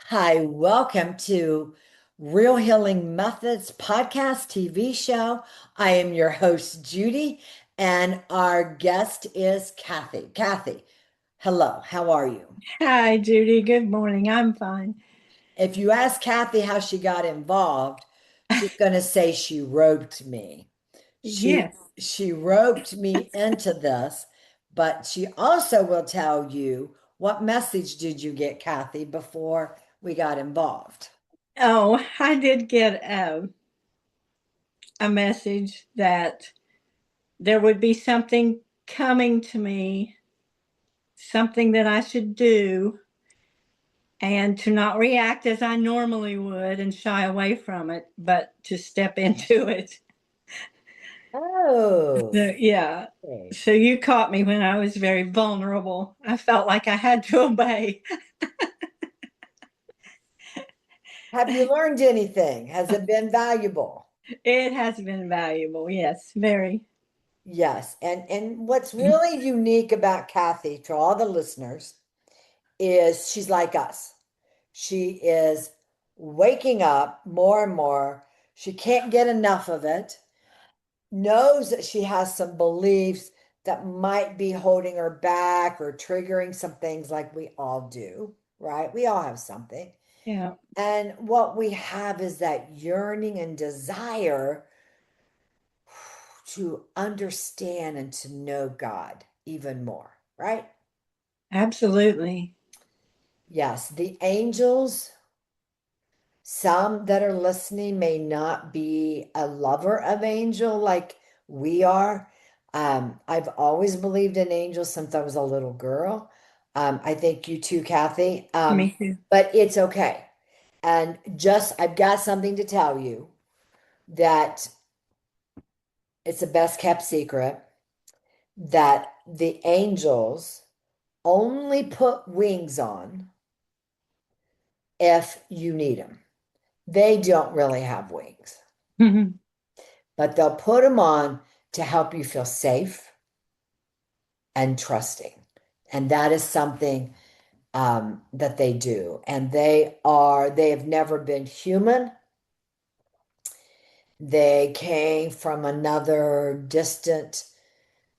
Hi, welcome to Real Healing Methods podcast TV show. I am your host, Judy, and our guest is Kathy. Kathy, hello, how are you? Hi, Judy. Good morning. I'm fine. If you ask Kathy how she got involved, she's going to say she roped me. She Yes. she roped me into this, but she also will tell you what message did you get, Kathy, before we got involved? Oh, I did get a message that there would be something coming to me, something that I should do, and to not react as I normally would and shy away from it, but to step into it. Oh. Yeah. Okay. So you caught me when I was very vulnerable. I felt like I had to obey. Have you learned anything? Has it been valuable? It has been valuable. Yes, very. Yes. And what's really unique about Kathy to all the listeners is she's like us. She is waking up more and more. She can't get enough of it, knows that she has some beliefs that might be holding her back or triggering some things like we all do, right? We all have something. Yeah. And what we have is that yearning and desire to understand and to know God even more, right? Absolutely. Yes, the angels, some that are listening may not be a lover of angel like we are. I've always believed in angels since I was a little girl. I think you too, Kathy. Me too. But it's okay. And just, I've got something to tell you that it's the best kept secret that the angels only put wings on if you need them. They don't really have wings, but they'll put them on to help you feel safe and trusting. And that is something that they do. And they have never been human. They came from another distant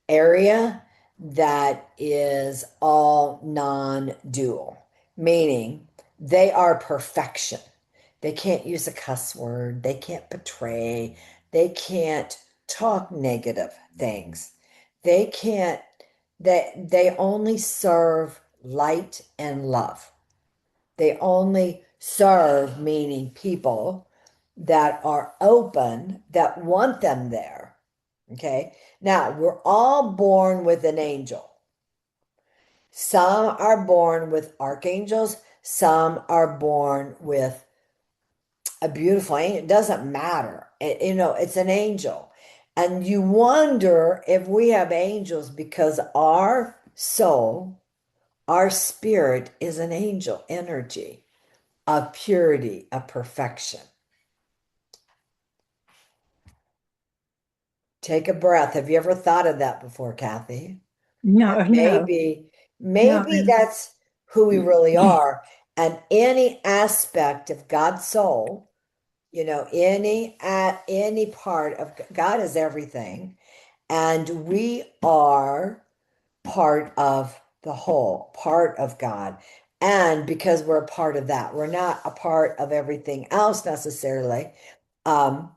area that is all non-dual, meaning they are perfection. They can't use a cuss word, they can't betray, they can't talk negative things. They can't they only serve light and love. They only serve meaning people that are open, that want them there. Okay. Now, we're all born with an angel. Some are born with archangels, some are born with a beautiful angel. It doesn't matter. It's an angel. And you wonder if we have angels because our soul, our spirit is an angel energy of purity, of perfection. Take a breath. Have you ever thought of that before, Kathy? No, no, no. Maybe that's who we really are. And any aspect of God's soul, any part of God is everything. And we are part of the whole, part of God. And because we're a part of that, we're not a part of everything else necessarily. Um,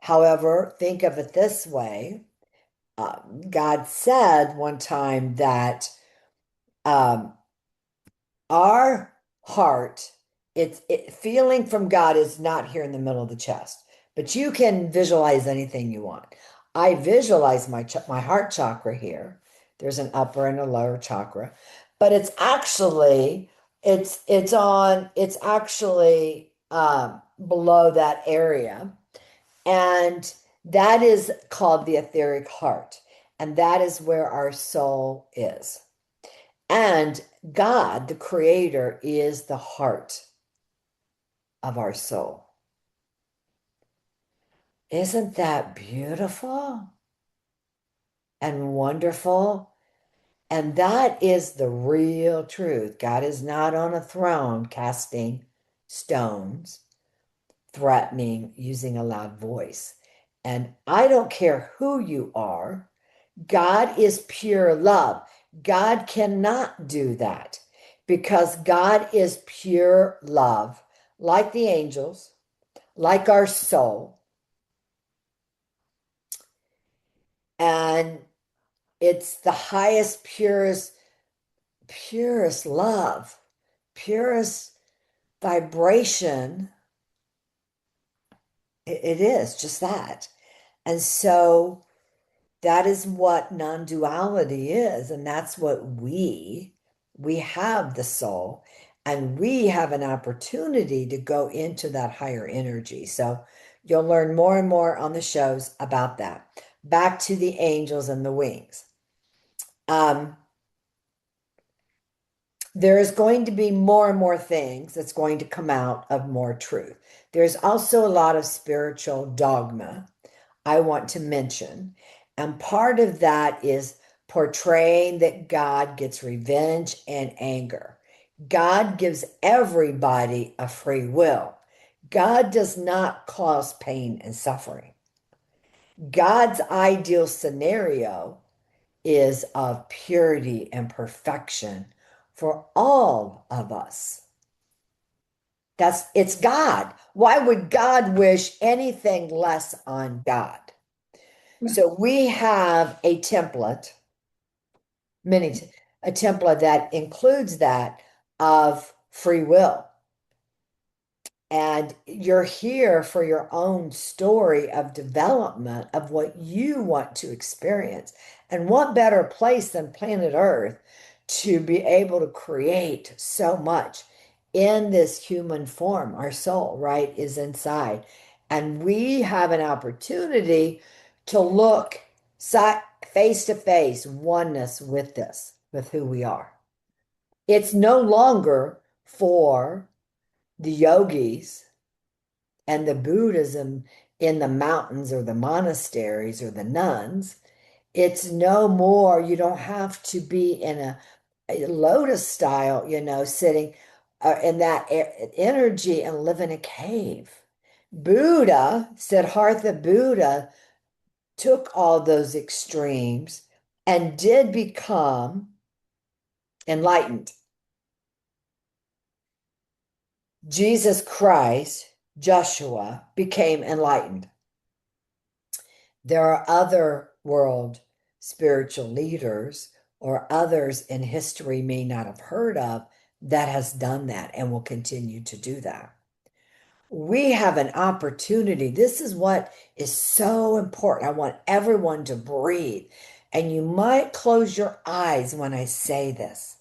However, think of it this way. God said one time that um, our heart, feeling from God is not here in the middle of the chest, but you can visualize anything you want. I visualize my heart chakra here. There's an upper and a lower chakra, but it's actually below that area, and that is called the etheric heart, and that is where our soul is. And God, the creator, is the heart of our soul. Isn't that beautiful and wonderful? And that is the real truth. God is not on a throne casting stones, threatening, using a loud voice. And I don't care who you are, God is pure love. God cannot do that because God is pure love, like the angels, like our soul. And it's the highest, purest love, purest vibration. It is just that. And so that is what non-duality is. And that's what we have the soul, and we have an opportunity to go into that higher energy. So you'll learn more and more on the shows about that. Back to the angels and the wings. There is going to be more and more things that's going to come out of more truth. There's also a lot of spiritual dogma I want to mention. And part of that is portraying that God gets revenge and anger. God gives everybody a free will. God does not cause pain and suffering. God's ideal scenario is of purity and perfection for all of us. It's God. Why would God wish anything less on God? So we have a template, a template that includes that of free will. And you're here for your own story of development of what you want to experience. And what better place than planet Earth to be able to create so much in this human form? Our soul, right, is inside. And we have an opportunity to look face to face, oneness with this, with who we are. It's no longer for the yogis and the Buddhism in the mountains or the monasteries or the nuns. It's no more, you don't have to be in a lotus style, sitting in that energy and live in a cave. Buddha, Siddhartha Buddha, took all those extremes and did become enlightened. Jesus Christ, Joshua, became enlightened. There are other world spiritual leaders or others in history may not have heard of that has done that and will continue to do that. We have an opportunity. This is what is so important. I want everyone to breathe. And you might close your eyes when I say this.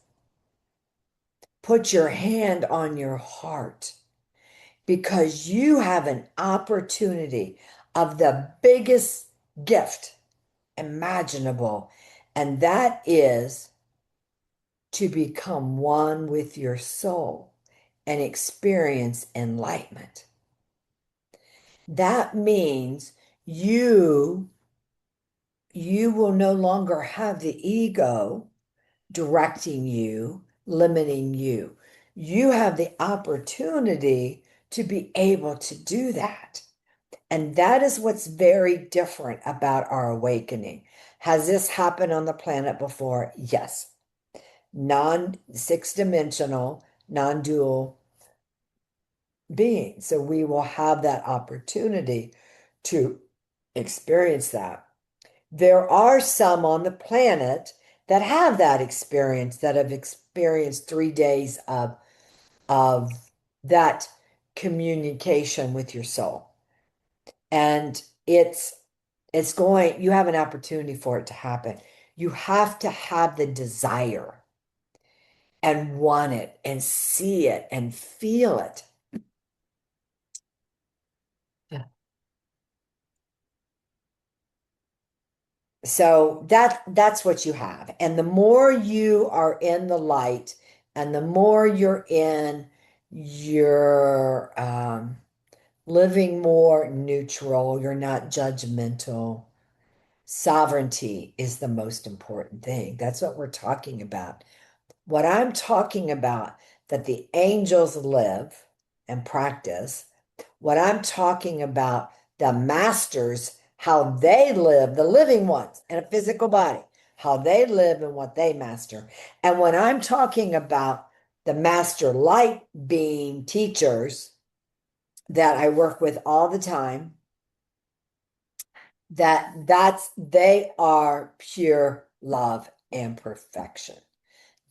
Put your hand on your heart because you have an opportunity of the biggest gift imaginable, and that is to become one with your soul and experience enlightenment. That means you will no longer have the ego directing you, limiting you. You have the opportunity to be able to do that. And that is what's very different about our awakening. Has this happened on the planet before? Yes. Non-six dimensional, non-dual being. So we will have that opportunity to experience that. There are some on the planet that have that experience, that have experienced 3 days of that communication with your soul. And you have an opportunity for it to happen. You have to have the desire and want it and see it and feel it. So that's what you have. And the more you are in the light and the more you're in your living more neutral, you're not judgmental. Sovereignty is the most important thing. That's what we're talking about. What I'm talking about, that the angels live and practice. What I'm talking about, the masters, how they live, the living ones in a physical body, how they live and what they master. And when I'm talking about the master light being teachers that I work with all the time, they are pure love and perfection.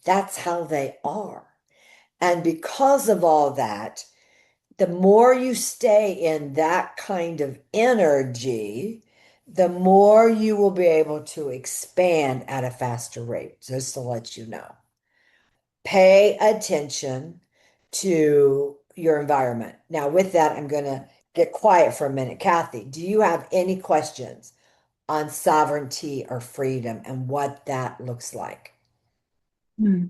That's how they are. And because of all that, the more you stay in that kind of energy, the more you will be able to expand at a faster rate, just to let you know. Pay attention to your environment. Now, with that, I'm going to get quiet for a minute. Kathy, do you have any questions on sovereignty or freedom and what that looks like? Hmm.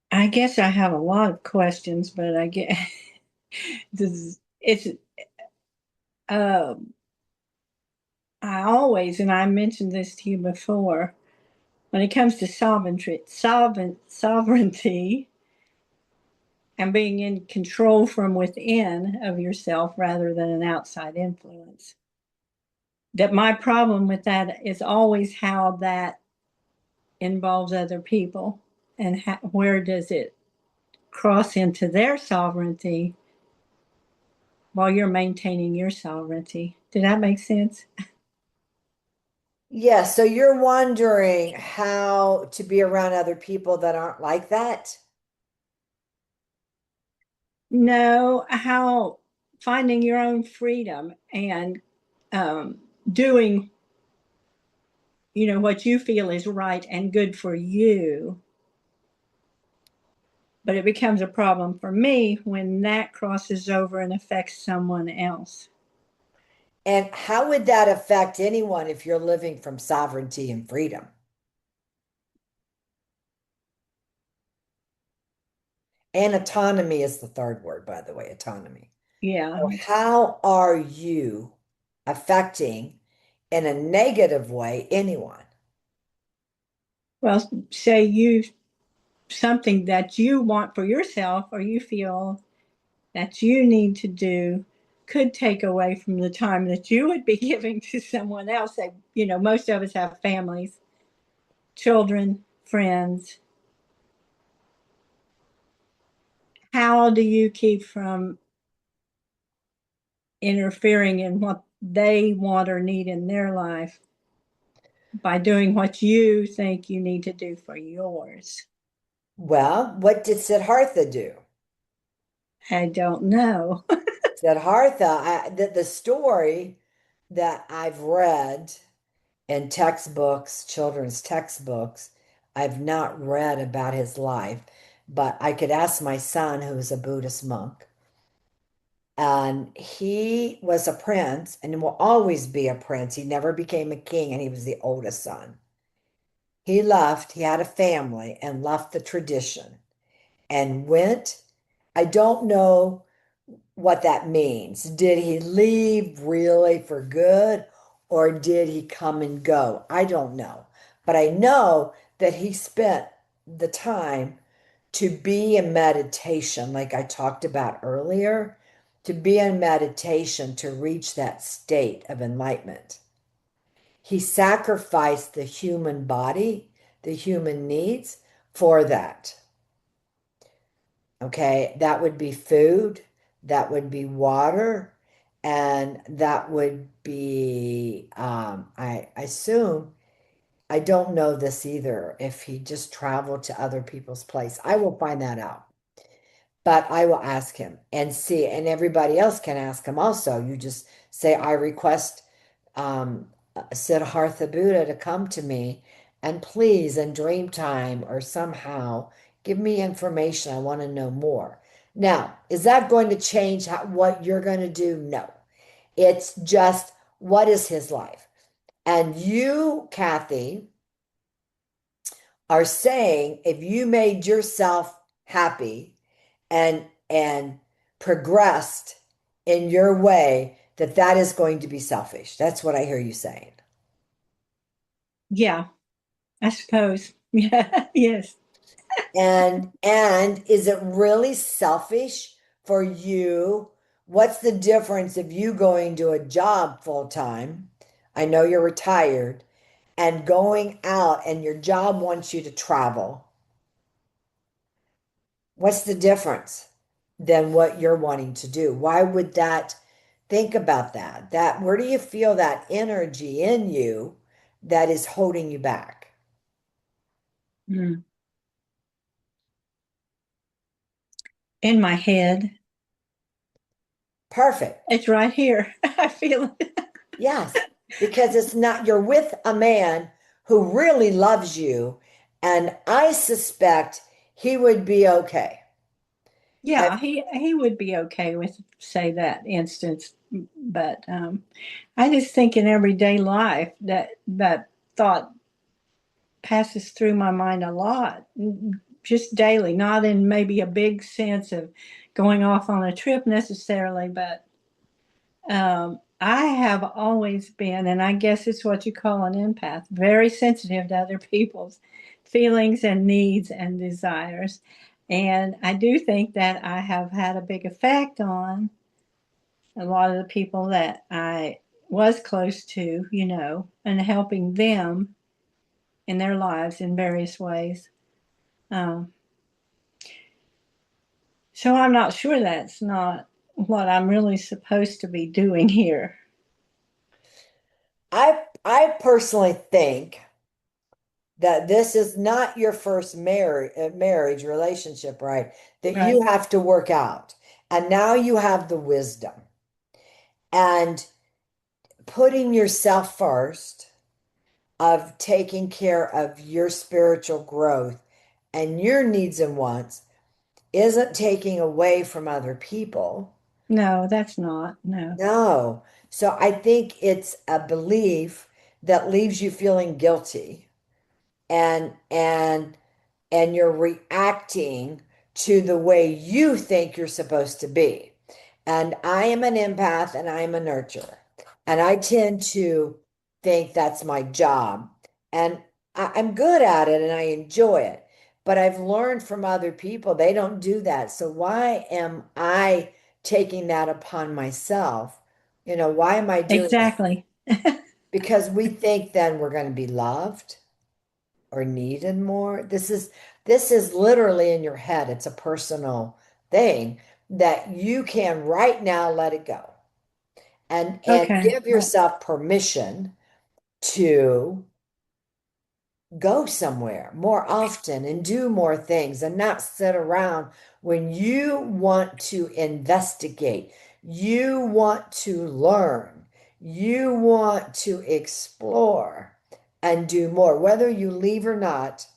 I guess I have a lot of questions, but I get it's um I always, and I mentioned this to you before, when it comes to sovereignty and being in control from within of yourself rather than an outside influence, that my problem with that is always how that involves other people and where does it cross into their sovereignty while you're maintaining your sovereignty. Did that make sense? Yeah, so you're wondering how to be around other people that aren't like that? No, how finding your own freedom and um, doing, what you feel is right and good for you. But it becomes a problem for me when that crosses over and affects someone else. And how would that affect anyone if you're living from sovereignty and freedom? And autonomy is the third word, by the way, autonomy. Yeah. So how are you affecting in a negative way anyone? Well, say you something that you want for yourself or you feel that you need to do could take away from the time that you would be giving to someone else. That, most of us have families, children, friends. How do you keep from interfering in what they want or need in their life by doing what you think you need to do for yours? Well, what did Siddhartha do? I don't know. Siddhartha, the story that I've read in textbooks, children's textbooks, I've not read about his life, but I could ask my son, who's a Buddhist monk. And he was a prince and will always be a prince. He never became a king, and he was the oldest son. He left, he had a family and left the tradition and went. I don't know what that means. Did he leave really for good or did he come and go? I don't know. But I know that he spent the time to be in meditation, like I talked about earlier, to be in meditation to reach that state of enlightenment. He sacrificed the human body, the human needs for that. Okay, that would be food, that would be water, and that would be, I assume, I don't know this either, if he just traveled to other people's place. I will find that out. But I will ask him and see, and everybody else can ask him also. You just say, I request Siddhartha Buddha to come to me and please, in dream time or somehow, give me information. I want to know more. Now, is that going to change what you're going to do? No. It's just what is his life? And you, Kathy, are saying if you made yourself happy and progressed in your way, that is going to be selfish. That's what I hear you saying. Yeah, I suppose. Yeah, yes. And is it really selfish for you? What's the difference of you going to a job full time? I know you're retired and going out and your job wants you to travel. What's the difference than what you're wanting to do? Why would that think about that? That where do you feel that energy in you that is holding you back? Mm. In my head. Perfect. It's right here. I feel it. Yes, because it's not, you're with a man who really loves you, and I suspect he would be okay. And Yeah, he would be okay with say that instance, but I just think in everyday life that thought passes through my mind a lot, just daily, not in maybe a big sense of going off on a trip necessarily, but I have always been, and I guess it's what you call an empath, very sensitive to other people's feelings and needs and desires. And I do think that I have had a big effect on a lot of the people that I was close to, and helping them in their lives in various ways. Um, so I'm not sure that's not what I'm really supposed to be doing here. I personally think that this is not your first marriage relationship, right? That you Right. have to work out. And now you have the wisdom and putting yourself first of taking care of your spiritual growth and your needs and wants isn't taking away from other people. No, that's not. No. No. So I think it's a belief that leaves you feeling guilty and and you're reacting to the way you think you're supposed to be. And I am an empath and I am a nurturer. And I tend to think that's my job. And I'm good at it and I enjoy it. But I've learned from other people they don't do that. So why am I taking that upon myself? Why am I doing that? Exactly. Because we think then we're going to be loved or needed more. This is literally in your head. It's a personal thing that you can right now let it go and Okay. give yourself permission to go somewhere more often and do more things and not sit around when you want to investigate, you want to learn, you want to explore and do more, whether you leave or not,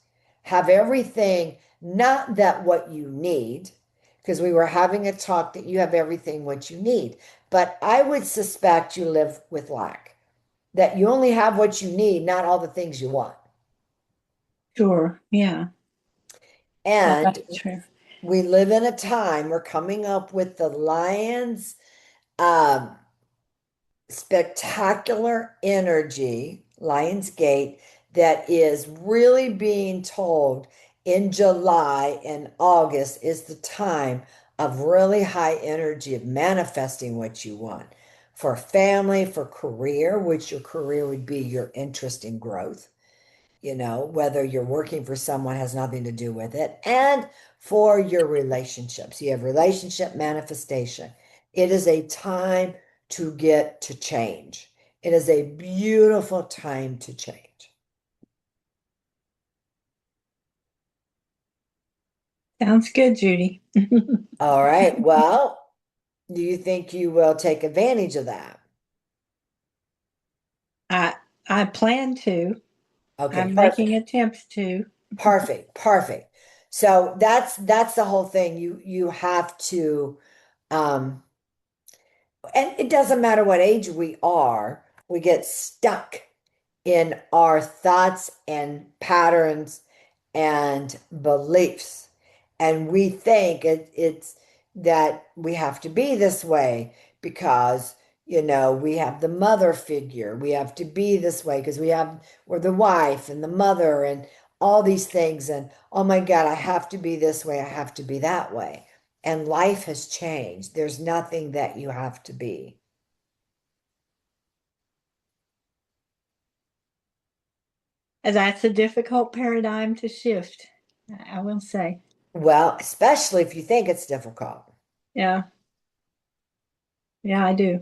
have everything, not that what you need, because we were having a talk that you have everything what you need, but I would suspect you live with lack, that you only have what you need, not all the things you want. Sure. Yeah. Well, And that's true. we live in a time, we're coming up with the um, spectacular energy, Lionsgate, that is really being told in July and August is the time of really high energy of manifesting what you want for family, for career, which your career would be your interest in growth, whether you're working for someone has nothing to do with it, and for your relationships. You have relationship manifestation. It is a time to get to change. It is a beautiful time to change. Sounds good, Judy. All right. Well, do you think you will take advantage of that? I I plan to. Okay, I'm making perfect. attempts to. Perfect. Perfect. So that's the whole thing. You have to and it doesn't matter what age we are, we get stuck in our thoughts and patterns and beliefs. And we think it's that we have to be this way because, we have the mother figure. We have to be this way because we're the wife and the mother and all these things, and oh my God, I have to be this way, I have to be that way. And life has changed. There's nothing that you have to be. And that's a difficult paradigm to shift, I will say. Well, especially if you think it's difficult. Yeah. Yeah, I do.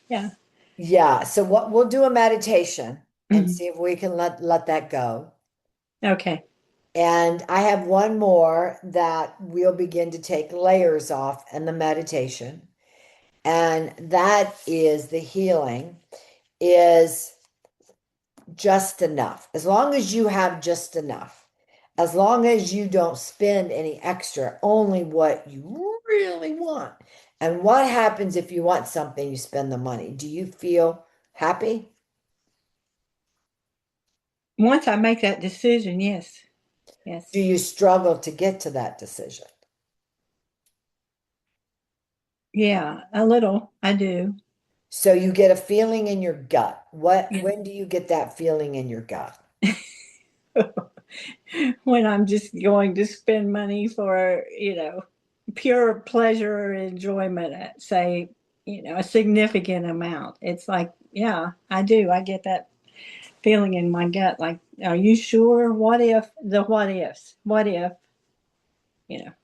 Yeah. Yeah. So what we'll do a meditation and Mhm. see if we can let that go. Okay. And I have one more that we'll begin to take layers off in the meditation. And that is the healing is just enough. As long as you have just enough, as long as you don't spend any extra, only what you really want. And what happens if you want something, you spend the money? Do you feel happy? Once I make that decision, yes. Yes. Do you struggle to get to that decision? Yeah, a little. I do. So you get a feeling in your gut. Yeah. When do you get that feeling in your gut? When I'm just going to spend money for, pure pleasure or enjoyment at, say, a significant amount. It's like, yeah, I do. I get that feeling in my gut. Like, are you sure? What if the what ifs? What if,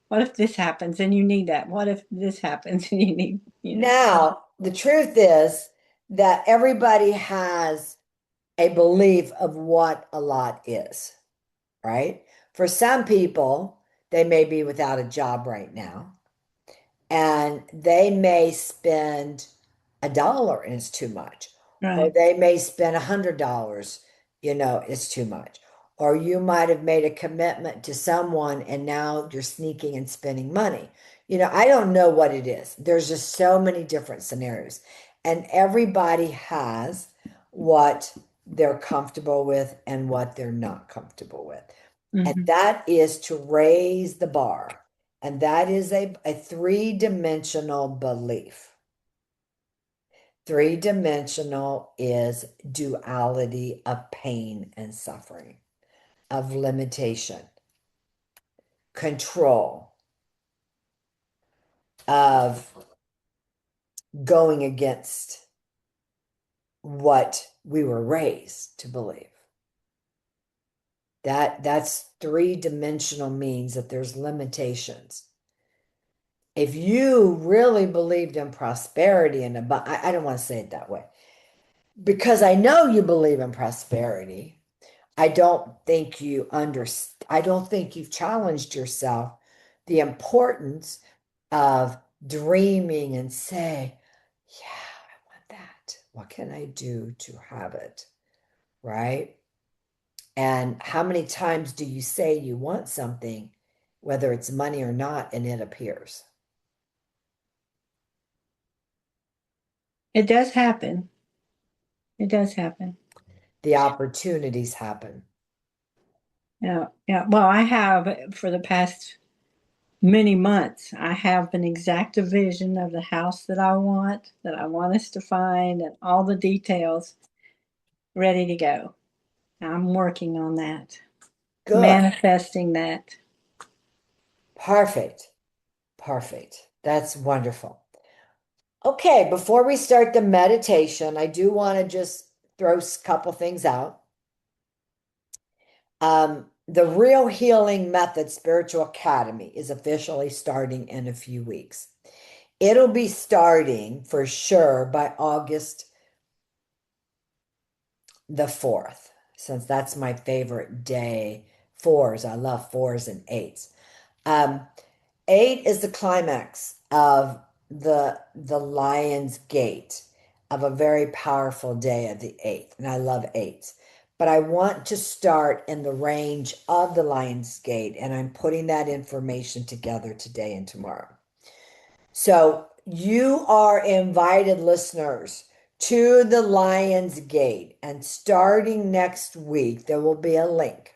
what if this happens and you need that? What if this happens and you need, Now, the truth is that everybody has a belief of what a lot is, right? For some people, they may be without a job right now, and they may spend $1 and it's too much, or right. they may spend $100, it's too much. Or you might have made a commitment to someone and now you're sneaking and spending money. I don't know what it is. There's just so many different scenarios, and everybody has what they're comfortable with and what they're not comfortable with. And Hmm. that is to raise the bar. And that is a three-dimensional belief. Three-dimensional is duality of pain and suffering, of limitation, control, of going against what we were raised to believe. That's three-dimensional means that there's limitations. If you really believed in prosperity and I don't want to say it that way, because I know you believe in prosperity. I don't think you've challenged yourself the importance of dreaming and say, yeah, I want that. What can I do to have it? Right? And how many times do you say you want something, whether it's money or not, and it appears? It does happen. It does happen. The opportunities happen. Yeah. Yeah. Well, I have for the past many months, I have an exact vision of the house that I want us to find, and all the details ready to go. I'm working on that, Good. manifesting that. Perfect. Perfect. That's wonderful. Okay, before we start the meditation, I do want to just throw a couple things out. The Real Healing Method Spiritual Academy is officially starting in a few weeks. It'll be starting for sure by August the 4th, since that's my favorite day. Fours, I love fours and eights. Um, 8 is the climax of the Lion's Gate, of a very powerful day of the 8th, and I love eights. But I want to start in the range of the Lion's Gate, and I'm putting that information together today and tomorrow. So you are invited, listeners, to the Lion's Gate, and starting next week, there will be a link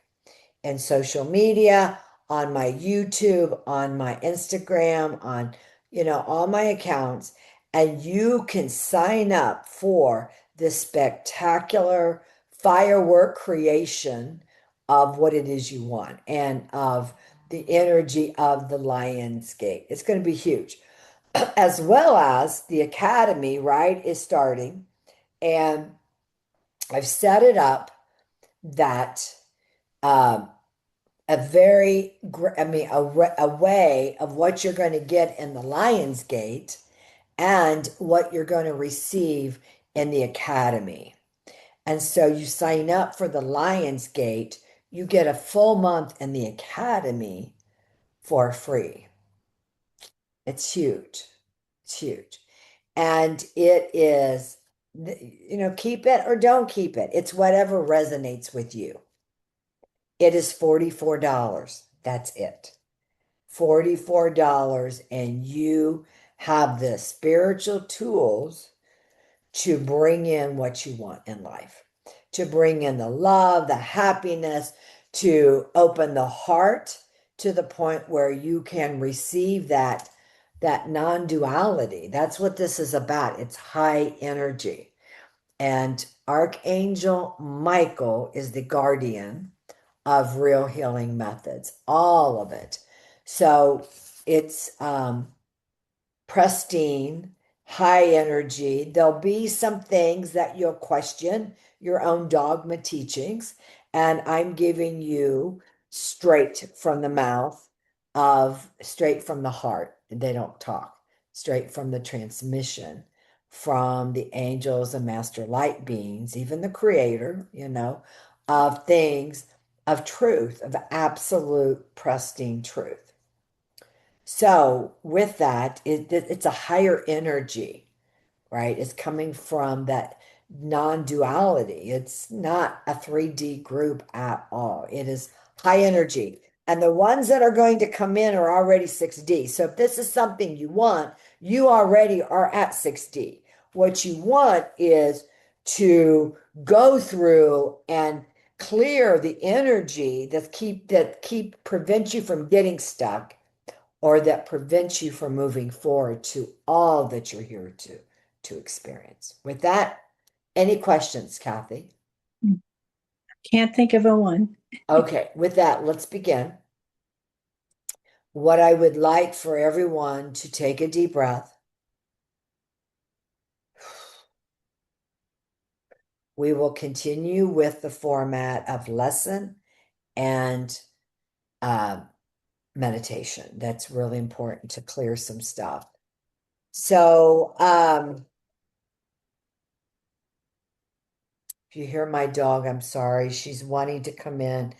in social media, on my YouTube, on my Instagram, on, all my accounts, and you can sign up for this spectacular firework creation of what it is you want and of the energy of the Lionsgate. It's going to be huge. As well as the Academy, right, is starting. And I've set it up that um, a very, I mean, a way of what you're going to get in the Lionsgate and what you're going to receive in the Academy. And so you sign up for the Lionsgate, you get a full month in the Academy for free. It's huge. It's huge. And it is, keep it or don't keep it. It's whatever resonates with you. It is $44. That's it. $44, and you have the spiritual tools to bring in what you want in life, to bring in the love, the happiness, to open the heart to the point where you can receive that non-duality. That's what this is about. It's high energy. And Archangel Michael is the guardian of real healing methods, all of it. So it's pristine, high energy. There'll be some things that you'll question your own dogma teachings, and I'm giving you straight from the mouth of straight from the heart. They don't talk, straight from the transmission from the angels and master light beings, even the creator, of things of truth, of absolute pristine truth. So with that, it's a higher energy, right? It's coming from that non-duality. It's not a 3D group at all. It is high energy. And the ones that are going to come in are already 6D. So if this is something you want, you already are at 6D. What you want is to go through and clear the energy that prevents you from getting stuck or that prevents you from moving forward to all that you're here to experience. With that, any questions, Kathy? Can't think of a one. Okay, with that, let's begin. What I would like for everyone to take a deep breath. We will continue with the format of lesson and uh, meditation. That's really important to clear some stuff. So, if you hear my dog, I'm sorry. She's wanting to come in.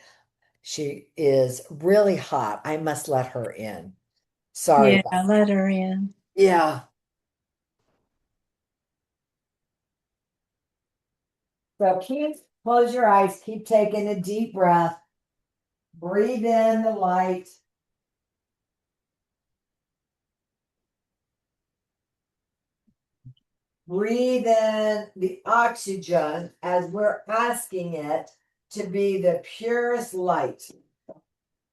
She is really hot. I must let her in. Sorry Yeah, about let her in. that. Yeah. So keep close your eyes. Keep taking a deep breath. Breathe in the light. Breathe in the oxygen as we're asking it to be the purest light.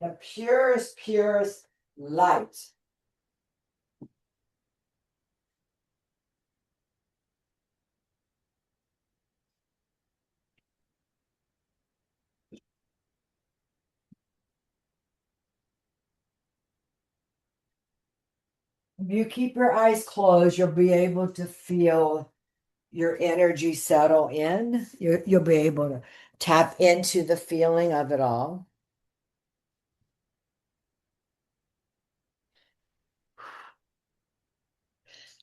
The purest, purest light. If you keep your eyes closed, you'll be able to feel your energy settle in. You'll be able to tap into the feeling of it all.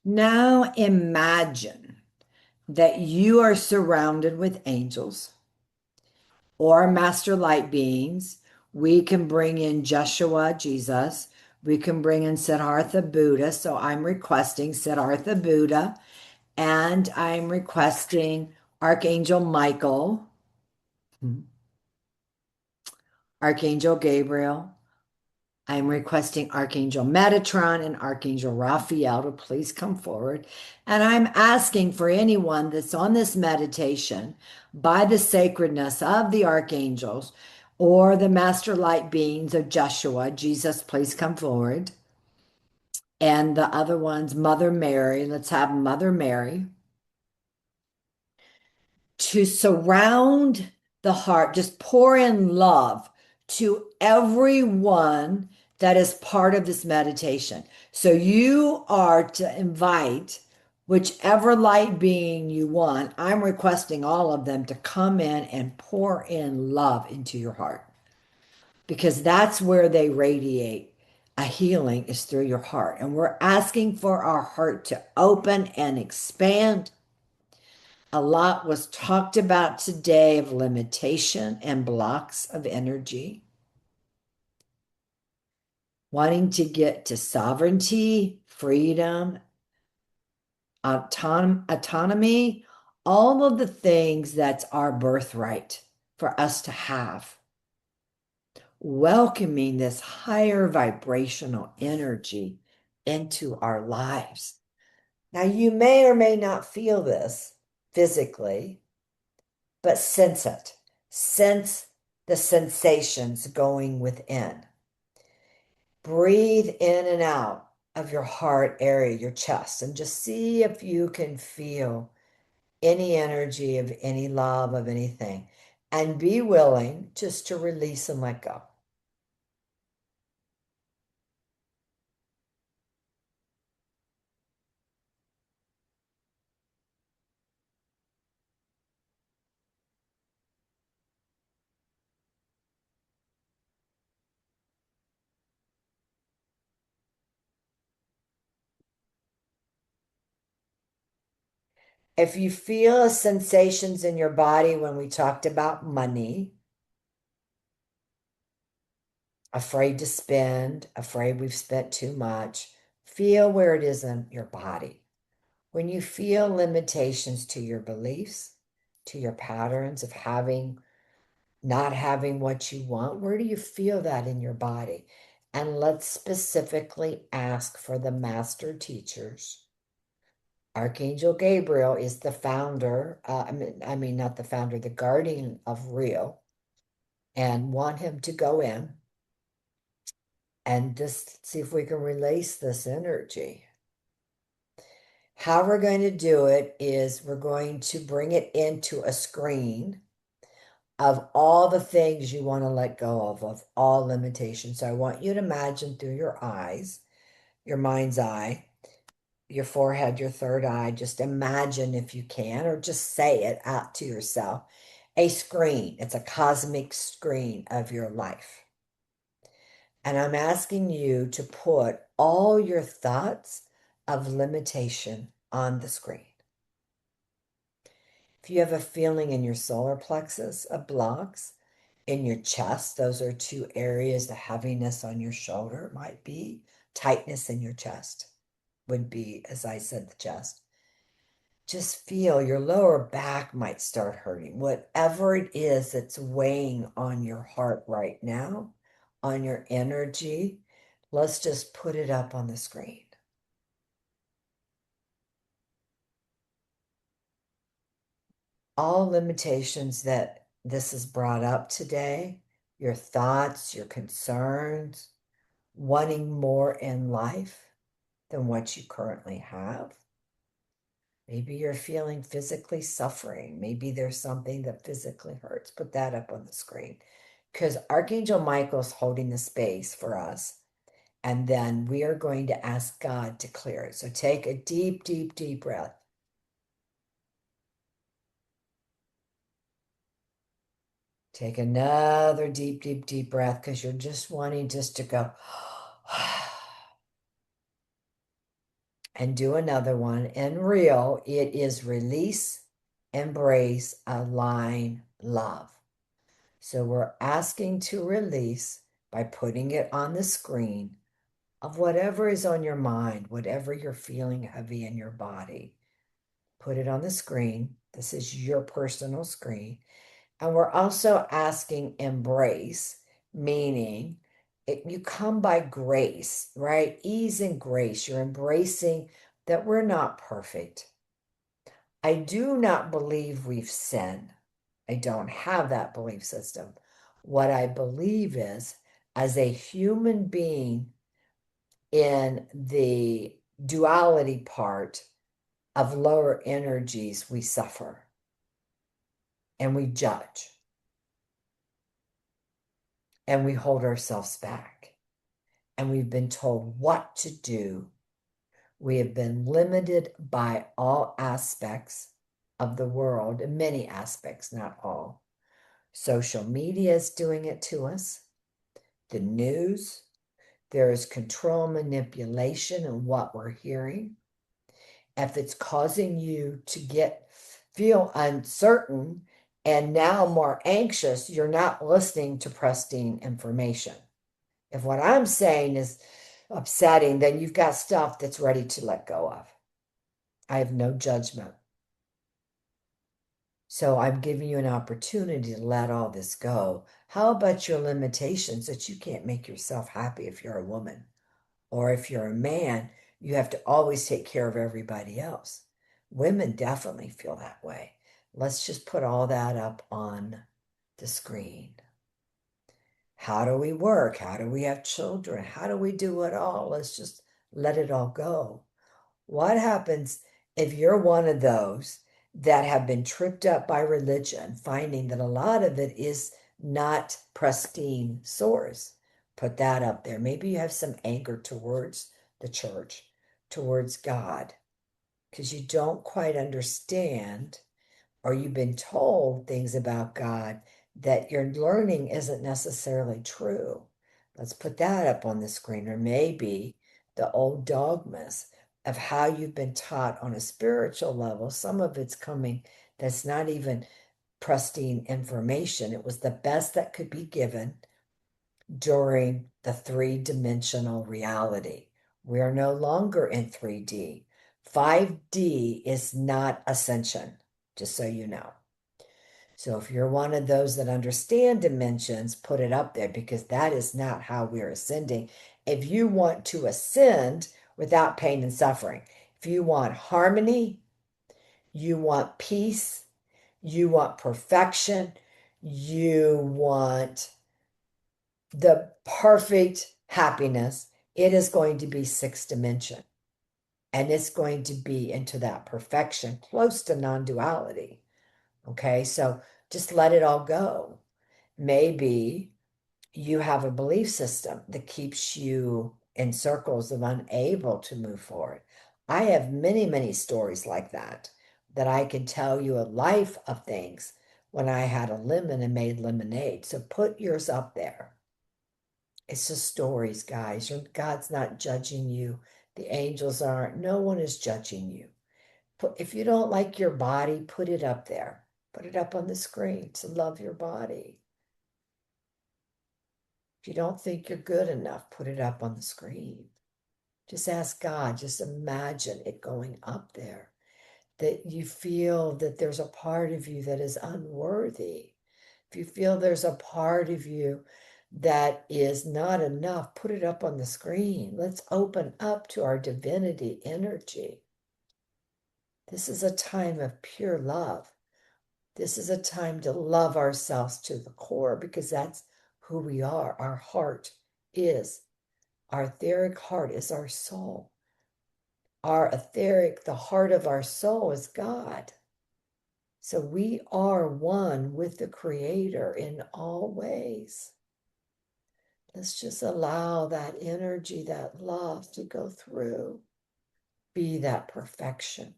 Now imagine that you are surrounded with angels or master light beings. We can bring in Joshua, Jesus. We can bring in Siddhartha Buddha. So I'm requesting Siddhartha Buddha and I'm requesting Archangel Michael, Archangel Gabriel. I'm requesting Archangel Metatron and Archangel Raphael to please come forward. And I'm asking for anyone that's on this meditation by the sacredness of the archangels or the master light beings of Joshua, Jesus, please come forward. And the other ones, Mother Mary, let's have Mother Mary to surround the heart, just pour in love to everyone that is part of this meditation. So you are to invite whichever light being you want. I'm requesting all of them to come in and pour in love into your heart because that's where they radiate. A healing is through your heart. And we're asking for our heart to open and expand. A lot was talked about today of limitation and blocks of energy, wanting to get to sovereignty, freedom, autonomy, all of the things that's our birthright for us to have. Welcoming this higher vibrational energy into our lives. Now, you may or may not feel this physically, but sense it. Sense the sensations going within. Breathe in and out of your heart area, your chest, and just see if you can feel any energy of any love of anything. And be willing just to release and let go. If you feel sensations in your body when we talked about money, afraid to spend, afraid we've spent too much, feel where it is in your body. When you feel limitations to your beliefs, to your patterns of not having what you want, where do you feel that in your body? And let's specifically ask for the master teachers. Archangel Gabriel is the founder, not the founder, the guardian of R.E.A.L, and want him to go in and just see if we can release this energy. How we're going to do it is we're going to bring it into a screen of all the things you want to let go of all limitations. So I want you to imagine through your eyes, your mind's eye, your forehead, your third eye, just imagine if you can, or just say it out to yourself, a screen. It's a cosmic screen of your life. And I'm asking you to put all your thoughts of limitation on the screen. If you have a feeling in your solar plexus of blocks, in your chest, those are two areas, the heaviness on your shoulder might be, tightness in your chest would be, as I said, the chest. Just feel your lower back might start hurting. Whatever it is that's weighing on your heart right now, on your energy, let's just put it up on the screen. All limitations that this has brought up today, your thoughts, your concerns, wanting more in life than what you currently have. Maybe you're feeling physically suffering. Maybe there's something that physically hurts. Put that up on the screen because Archangel Michael's holding the space for us. And then we are going to ask God to clear it. So take a deep, deep, deep breath. Take another deep, deep, deep breath because you're just wanting just to go. And do another one. In R.E.A.L, it is release, embrace, align, love. So we're asking to release by putting it on the screen of whatever is on your mind, whatever you're feeling heavy in your body. Put it on the screen. This is your personal screen. And we're also asking embrace, meaning you come by grace, right? Ease and grace. You're embracing that we're not perfect. I do not believe we've sinned. I don't have that belief system. What I believe is, as a human being in the duality part of lower energies, we suffer. and we judge and we hold ourselves back, and we've been told what to do. We have been limited by all aspects of the world, and many aspects, not all. Social media is doing it to us, the news. There is control, manipulation in what we're hearing. If it's causing you to feel uncertain and now more anxious, you're not listening to pristine information. If what I'm saying is upsetting, then you've got stuff that's ready to let go of. I have no judgment. So I'm giving you an opportunity to let all this go. How about your limitations that you can't make yourself happy if you're a woman? Or if you're a man, you have to always take care of everybody else. Women definitely feel that way. Let's just put all that up on the screen. How do we work? How do we have children? How do we do it all? Let's just let it all go. What happens if you're one of those that have been tripped up by religion, finding that a lot of it is not pristine source? Put that up there. Maybe you have some anger towards the church, towards God, because you don't quite understand, or you've been told things about God that you're learning isn't necessarily true. Let's put that up on the screen. Or maybe the old dogmas of how you've been taught on a spiritual level. Some of it's coming that's not even pristine information. It was the best that could be given during the three-dimensional reality. We are no longer in 3D. 5D is not ascension, just so you know. So if you're one of those that understand dimensions, put it up there, because that is not how we're ascending. If you want to ascend without pain and suffering, if you want harmony, you want peace, you want perfection, you want the perfect happiness, it is going to be 6th dimension. And it's going to be into that perfection, close to non-duality. Okay, so just let it all go. Maybe you have a belief system that keeps you in circles of unable to move forward. I have many, many stories like that I can tell you, a life of things when I had a lemon and made lemonade. So put yours up there. It's just stories, guys. God's not judging you. The angels aren't. No one is judging you. If you don't like your body, put it up there. Put it up on the screen to love your body. If you don't think you're good enough, put it up on the screen. Just ask God, just imagine it going up there. That you feel that there's a part of you that is unworthy. If you feel there's a part of you that is not enough, put it up on the screen. Let's open up to our divinity energy. This is a time of pure love. This is a time to love ourselves to the core, because that's who we are. Our heart is, our etheric heart is our soul. The heart of our soul is God. So we are one with the Creator in all ways. Let's just allow that energy, that love to go through. Be that perfection.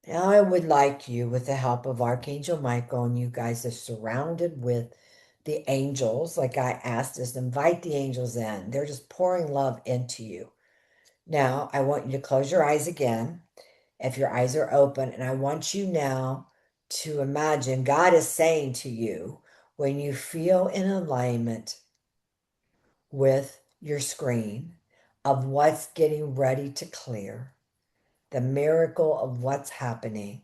Now I would like you, with the help of Archangel Michael, and you guys are surrounded with the angels, like I asked, is invite the angels in. They're just pouring love into you. Now I want you to close your eyes again, if your eyes are open, and I want you now to imagine God is saying to you, when you feel in alignment with your screen of what's getting ready to clear, the miracle of what's happening,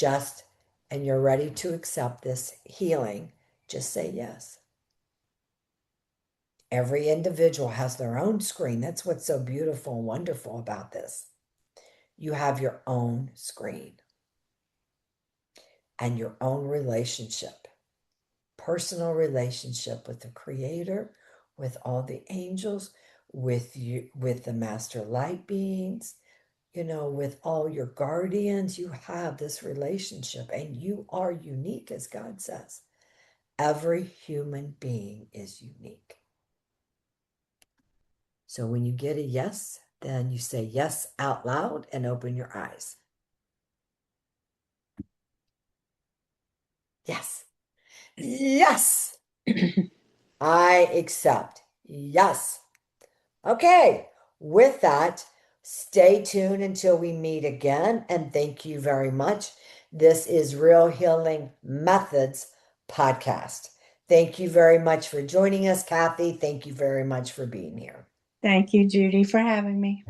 and you're ready to accept this healing, just say yes. Every individual has their own screen. That's what's so beautiful and wonderful about this. You have your own screen and your own relationship, personal relationship with the Creator, with all the angels, with you, with the master light beings, with all your guardians, you have this relationship and you are unique, as God says. Every human being is unique. So when you get a yes, then you say yes out loud and open your eyes. Yes. Yes. I accept. Yes. Okay. With that, stay tuned until we meet again. And thank you very much. This is Real Healing Methods podcast. Thank you very much for joining us, Kathy. Thank you very much for being here. Thank you, Judy, for having me.